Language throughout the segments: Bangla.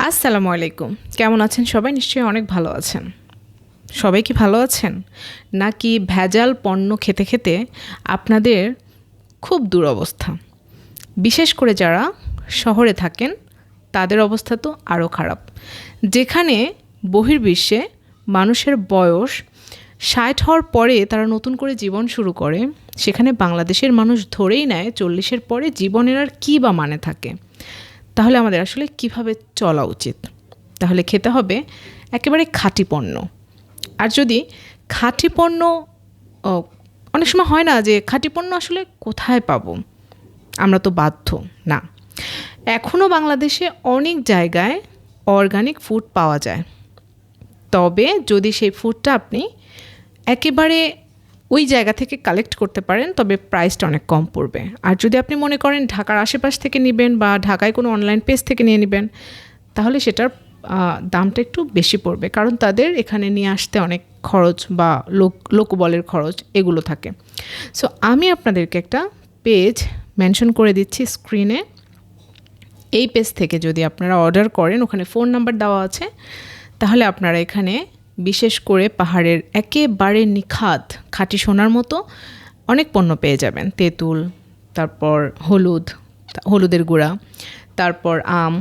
আসসালামু আলাইকুম। কেমন আছেন সবাই? নিশ্চয়ই অনেক ভালো আছেন। সবাই কি ভালো আছেন? নাকি ভেজাল পণ্য খেতে খেতে আপনাদের খুব দুরবস্থা? বিশেষ করে যারা শহরে থাকেন তাদের অবস্থা তো আরও খারাপ। যেখানে বহির্বিশ্বে মানুষের বয়স ৬০ হওয়ার পরে তারা নতুন করে জীবন শুরু করে, সেখানে বাংলাদেশের মানুষ ধরেই নেয় ৪০-এর পরে জীবনের আর কী বা মানে থাকে। তাহলে আমাদের আসলে কিভাবে চলা উচিত? তাহলে খেতে হবে একেবারে খাঁটি পণ্য। আর যদি খাঁটি পণ্য, অনেক সময় হয় না যে খাঁটি পণ্য আসলে কোথায় পাবো, আমরা তো বাধ্য না। এখনও বাংলাদেশে অনেক জায়গায় অর্গানিক ফুড পাওয়া যায়, তবে যদি সেই ফুডটা আপনি একেবারে ওই জায়গা থেকে কালেক্ট করতে পারেন তবে প্রাইসটা অনেক কম পড়বে। আর যদি আপনি মনে করেন ঢাকার আশেপাশ থেকে নেবেন বা ঢাকায় কোনো অনলাইন পেজ থেকে নিয়ে নেবেন, তাহলে সেটার দামটা একটু বেশি পড়বে, কারণ তাদের এখানে নিয়ে আসতে অনেক খরচ বা লোকবলের খরচ এগুলো থাকে। সো আমি আপনাদেরকে একটা পেজ মেনশন করে দিচ্ছি স্ক্রিনে। এই পেজ থেকে যদি আপনারা অর্ডার করেন, ওখানে ফোন নাম্বার দেওয়া আছে, তাহলে আপনারা এখানে বিশেষ করে পাহাড়ের একেবারে নিখাত খাঁটি সোনার মতো অনেক পণ্য পেয়ে যাবেন। তেঁতুল, তারপর হলুদের গুঁড়া, তারপর আম,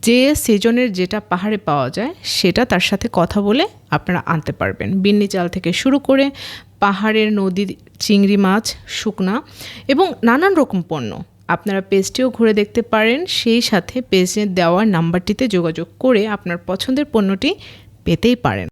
যে সিজনের যেটা পাহাড়ে পাওয়া যায় সেটা তার সাথে কথা বলে আপনারা আনতে পারবেন। বিন্নি চাল থেকে শুরু করে পাহাড়ের নদীর চিংড়ি মাছ, শুকনা এবং নানান রকম পণ্য আপনারা পেজটিও ঘুরে দেখতে পারেন। সেই সাথে পেজে দেওয়া নাম্বারটিতে যোগাযোগ করে আপনার পছন্দের পণ্যটি পেতেই পারেন।